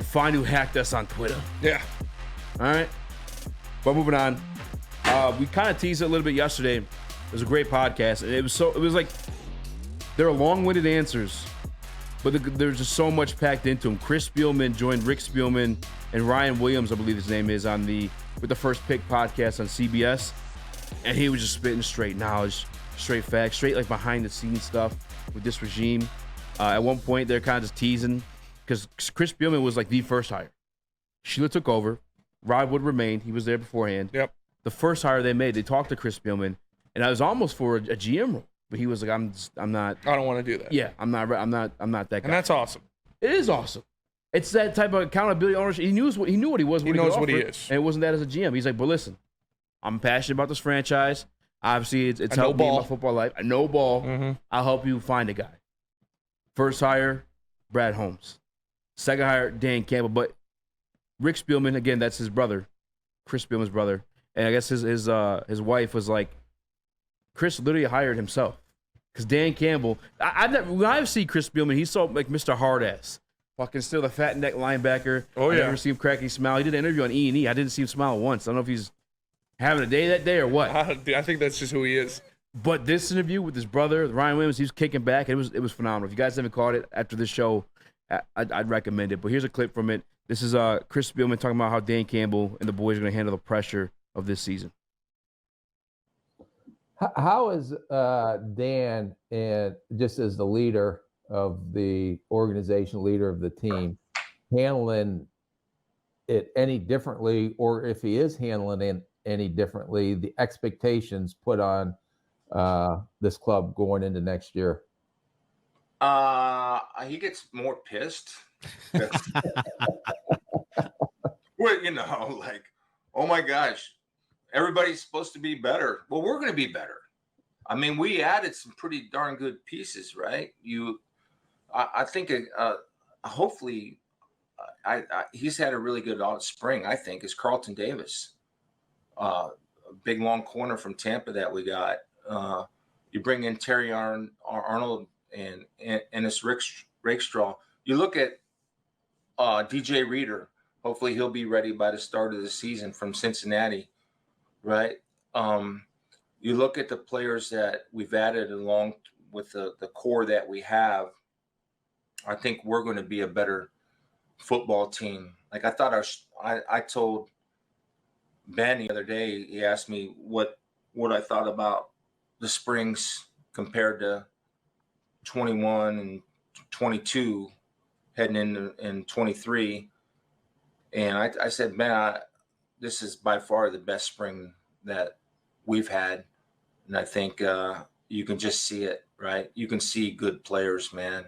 find who hacked us on Twitter. Yeah. All right. But moving on. We kind of teased it a little bit yesterday. It was a great podcast. And it was like, there are long-winded answers, but there's just so much packed into them. Chris Spielman joined Rick Spielman and Ryan Williams, I believe his name is, with the First Pick podcast on CBS. And he was just spitting straight knowledge, straight facts, straight like behind-the-scenes stuff with this regime. At one point, they're kind of just teasing because Chris Spielman was like the first hire. Sheila took over. Rod Wood remained. He was there beforehand. Yep. The first hire they made, they talked to Chris Spielman, and I was almost for a GM role, but he was like, "I'm not. I don't want to do that." Yeah, I'm not that guy." And that's awesome. It is awesome. It's that type of accountability ownership. He knew what he was. He knows what he is, and it wasn't that as a GM. He's like, "But listen, I'm passionate about this franchise. Obviously, it's I know helped me in ball. my football life. I know ball. Mm-hmm. I'll help you find a guy." First hire, Brad Holmes. Second hire, Dan Campbell. But Rick Spielman, again, that's his brother, Chris Spielman's brother. And I guess his wife was like, Chris literally hired himself. Because Dan Campbell, when I see Chris Spielman, he's so like Mr. Hardass. Fucking still the fat neck linebacker. Oh, yeah. I never see him crack a smile. He did an interview on E&E. I didn't see him smile once. I don't know if he's having a day that day or what. I think that's just who he is. But this interview with his brother, Ryan Williams, he was kicking back. It was phenomenal. If you guys haven't caught it after this show, I'd recommend it. But here's a clip from it. This is Chris Spielman talking about how Dan Campbell and the boys are going to handle the pressure of this season. How is Dan, and just as the leader of the organization, leader of the team, handling it any differently, or if he is handling it any differently, the expectations put on this club going into next year? He gets more pissed. Well, like, oh my gosh, everybody's supposed to be better. Well, we're going to be better. I mean, we added some pretty darn good pieces, right? I think, hopefully, he's had a really good spring. I think is Carlton Davis, a big long corner from Tampa that we got. You bring in Terry Arnold and this Rakestraw. You look at DJ Reader. Hopefully, he'll be ready by the start of the season from Cincinnati, right? You look at the players that we've added along with the core that we have. I think we're going to be a better football team. Like I thought, I told Ben the other day. He asked me what I thought about the springs compared to 21 and 22, heading in 23. And I said, man, this is by far the best spring that we've had. And I think you can just see it, right? You can see good players, man.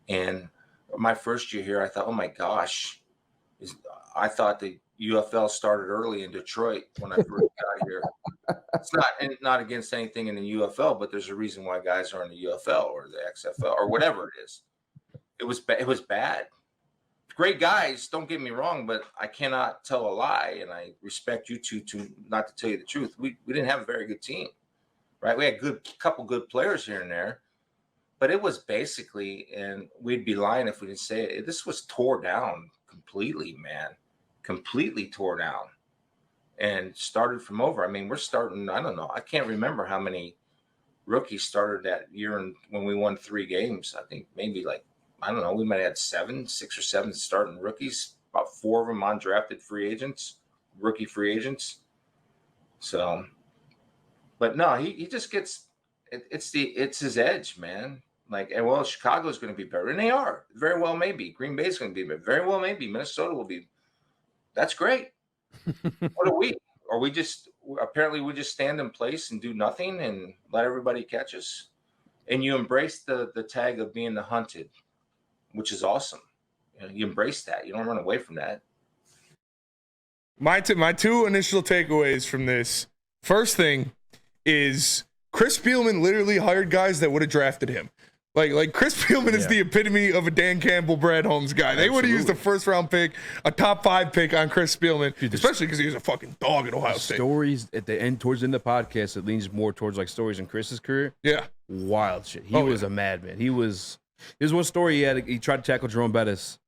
And my first year here, I thought, oh my gosh, I thought the UFL started early in Detroit when I first got here. It's not against anything in the UFL, but there's a reason why guys are in the UFL or the XFL or whatever it is. It was bad. Great guys, don't get me wrong, but I cannot tell a lie, and I respect you two to not to tell you the truth. We didn't have a very good team, right? We had couple good players here and there, but it was basically, and we'd be lying if we didn't say it, this was tore down completely, man, completely tore down, and started from over. I mean, we're starting, I don't know, I can't remember how many rookies started that year and when we won 3 games. I think maybe like, I don't know, we might have had 6 or 7 starting rookies, about 4 of them undrafted free agents, rookie free agents. So, but no, he just gets, it's his edge, man. Like, and well, Chicago's going to be better, and they are. Very well maybe. Green Bay's going to be better. Very well maybe. Minnesota will be. That's great. What are we? Or we just, apparently we just stand in place and do nothing and let everybody catch us. And you embrace the tag of being the hunted, which is awesome. You embrace that. You don't run away from that. My 2 initial takeaways from this. First thing is Chris Spielman literally hired guys that would have drafted him. Like Chris Spielman is the epitome of a Dan Campbell, Brad Holmes guy. They would have used a first-round pick, a top 5 pick on Chris Spielman, especially because he was a fucking dog at Ohio State. Stories at the end, towards the end of the podcast, it leans more towards like stories in Chris's career. Yeah. Wild shit. He was a madman. There's one story he had. He tried to tackle Jerome Bettis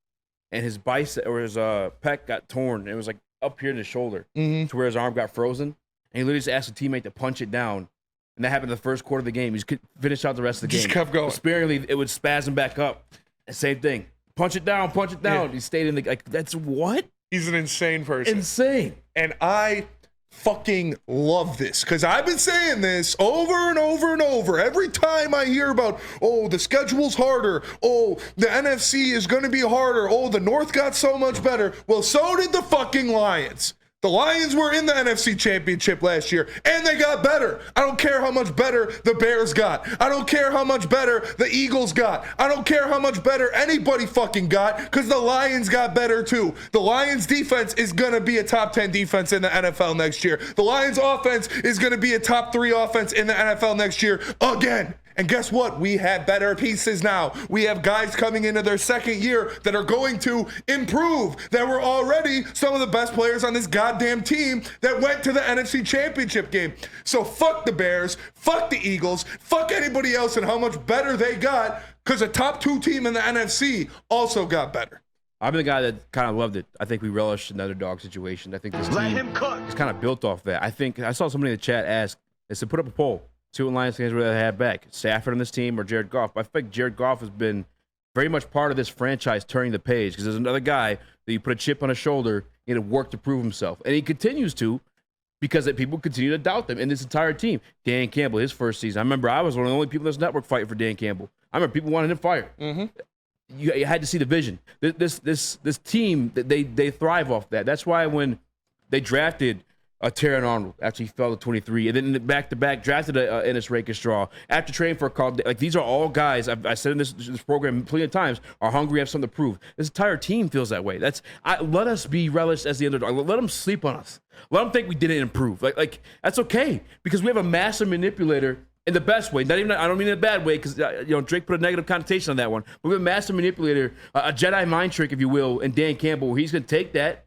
and his bicep or his pec got torn. And it was like up here in his shoulder to where his arm got frozen. And he literally just asked a teammate to punch it down. And that happened in the first quarter of the game. He just couldn't finish out the rest of the game. Just kept going. Sparingly, it would spasm back up. Same thing. Punch it down, punch it down. Yeah. He stayed in the like. That's what? He's an insane person. Insane. And I fucking love this because I've been saying this over and over and over. Every time I hear about, oh, the schedule's harder. Oh, the NFC is going to be harder. Oh, the North got so much better. Well, so did the fucking Lions. The Lions were in the NFC Championship last year, and they got better. I don't care how much better the Bears got. I don't care how much better the Eagles got. I don't care how much better anybody fucking got, because the Lions got better too. The Lions defense is going to be a top 10 defense in the NFL next year. The Lions offense is going to be a top 3 offense in the NFL next year again. And guess what? We have better pieces now. We have guys coming into their second year that are going to improve. That were already some of the best players on this goddamn team that went to the NFC Championship game. So fuck the Bears, fuck the Eagles, fuck anybody else and how much better they got, because a top 2 team in the NFC also got better. I'm the guy that kind of loved it. I think we relished an underdog situation. I think this team is kind of built off that. I think I saw somebody in the chat ask, they said, put up a poll. See what Lions fans really have back. Stafford on this team or Jared Goff. I think Jared Goff has been very much part of this franchise turning the page, because there's another guy that you put a chip on his shoulder and it worked to prove himself. And he continues to, because people continue to doubt them in this entire team. Dan Campbell, his first season. I remember I was one of the only people in this network fighting for Dan Campbell. I remember people wanted him fired. You had to see the vision. This team, they thrive off that. That's why when they drafted Terran Arnold after he fell to 23, and then back-to-back drafted Ennis Rakestraw after training for a call. Like, these are all guys, I said in this program plenty of times, are hungry, have something to prove. This entire team feels that way. Let us be relished as the underdog. Let them sleep on us. Let them think we didn't improve. Like that's okay, because we have a master manipulator in the best way. Not even, I don't mean in a bad way, because Drake put a negative connotation on that one. But we have a master manipulator, a Jedi mind trick, if you will, in Dan Campbell, where he's going to take that,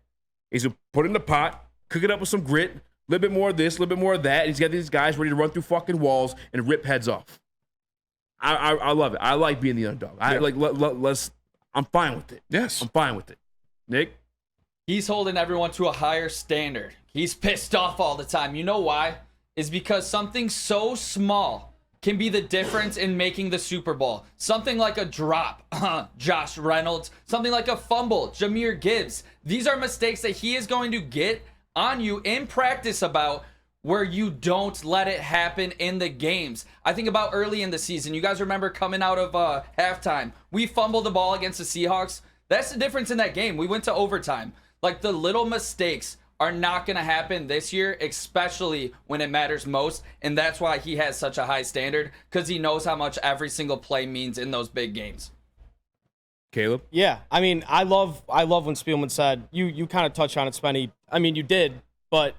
he's going to put it in the pot, cook it up with some grit, a little bit more of this, a little bit more of that. And he's got these guys ready to run through fucking walls and rip heads off. I love it. I like being the underdog. I'm fine with it. Yes. I'm fine with it. Nick? He's holding everyone to a higher standard. He's pissed off all the time. You know why? Is because something so small can be the difference in making the Super Bowl. Something like a drop, Josh Reynolds. Something like a fumble, Jahmyr Gibbs. These are mistakes that he is going to get on you in practice about, where you don't let it happen in the games. I think about early in the season. You guys remember coming out of halftime. We fumbled the ball against the Seahawks. That's the difference in that game. We went to overtime. Like, the little mistakes are not going to happen this year, especially when it matters most. And that's why he has such a high standard, because he knows how much every single play means in those big games. Caleb? Yeah, I mean, I love when Spielman said, you kind of touched on it, Spenny. I mean, you did, but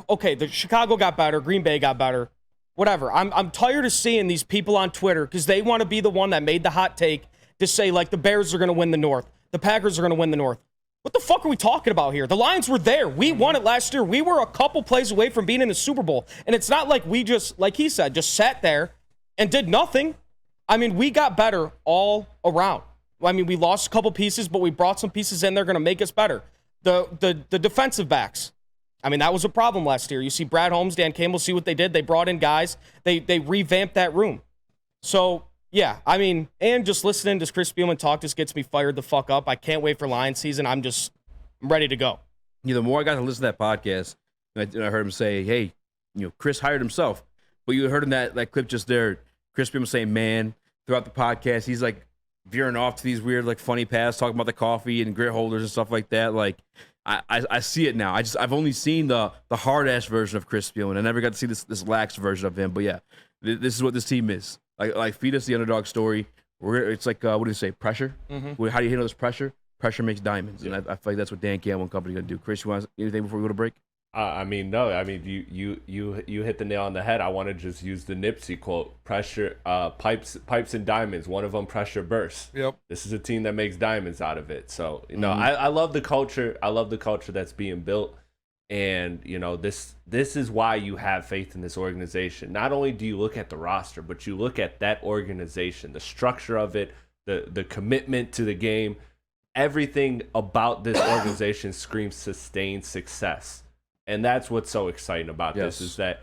okay, the Chicago got better, Green Bay got better, whatever. I'm tired of seeing these people on Twitter, because they want to be the one that made the hot take to say, like, the Bears are going to win the North, the Packers are going to win the North. What the fuck are we talking about here? The Lions were there. We won it last year. We were a couple plays away from being in the Super Bowl. And it's not like we just, like he said, just sat there and did nothing. I mean, we got better all around. I mean, we lost a couple pieces, but we brought some pieces in. They're going to make us better. The defensive backs. I mean, that was a problem last year. You see Brad Holmes, Dan Campbell, see what they did. They brought in guys. They revamped that room. So, yeah, I mean, and just listening to Chris Spielman talk just gets me fired the fuck up. I can't wait for Lions season. I'm ready to go. The more I got to listen to that podcast, and I heard him say, hey, Chris hired himself. But you heard in that clip just there, Chris Spielman saying, man, throughout the podcast, he's like veering off to these weird, like, funny paths, talking about the coffee and grit holders and stuff like that. Like, I see it now. I've only seen the hard ass version of Chris Spielman. I never got to see this lax version of him. But yeah, this is what this team is. Like feed us the underdog story. It's like what do you say? Pressure. Mm-hmm. How do you handle this pressure? Pressure makes diamonds, and I feel like that's what Dan Campbell and company are gonna do. Chris, you want anything before we go to break? No. I mean, you hit the nail on the head. I want to just use the Nipsey quote: "Pressure, pipes and diamonds. One of them pressure bursts." Yep. This is a team that makes diamonds out of it. So I love the culture. I love the culture that's being built, and this is why you have faith in this organization. Not only do you look at the roster, but you look at that organization, the structure of it, the commitment to the game. everything about this organization screams sustained success. And that's what's so exciting about this is that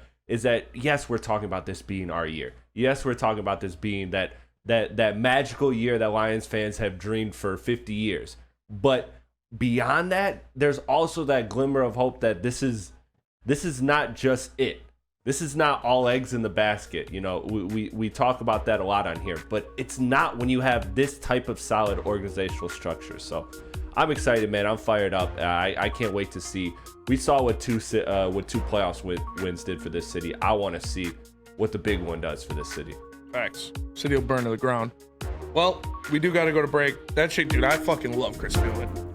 yes, we're talking about this being our year. Yes, we're talking about this being that magical year that Lions fans have dreamed for 50 years. But beyond that, there's also that glimmer of hope that this is not just it. This is not all eggs in the basket. You know, we talk about that a lot on here, but it's not when you have this type of solid organizational structure. So I'm excited, man. I'm fired up. I can't wait to see. We saw what two playoffs wins did for this city. I want to see what the big one does for this city. Facts. City will burn to the ground. Well, we do got to go to break. That shit, dude, I fucking love Chris Spielman.